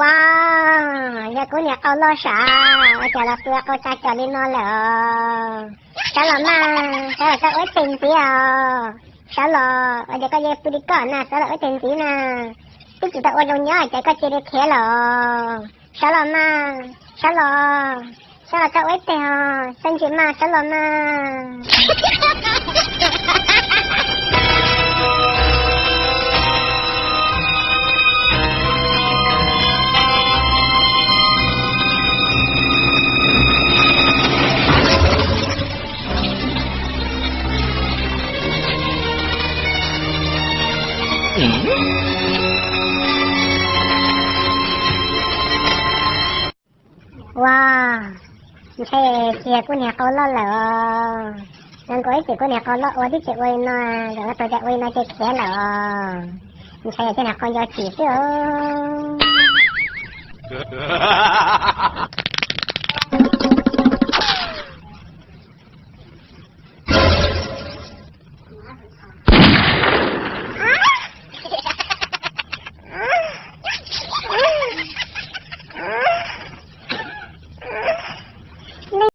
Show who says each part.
Speaker 1: ว้าวอย่ากูเนี่ยเอาล้อสาจะละเปลือกเอาตาจอลินอนเหรอสลอมาสลอจะไว้ติงสีอ่ะสลอเดี๋ยวก็เย็บปุริก่อนนะสลอไว้ติงสีนะที่จุดตะวันลงย่อยใจก็จะได้เขียหรอสลอมาสลอจะไว้เตียวสันจิมาสลอมาว้าไม่ใช่เสียกูเนี่ยเขาล่อเหรอนั่นก็ไอ้เสียกูเนี่ยเขาล่อว่าที่เจ็บไว้หน่อยเดี๋ยวตัวจะไว้หน่อยจะเขียนเหรอไม่ใช่ที่เนี่ยเขายอดจีบเด้อ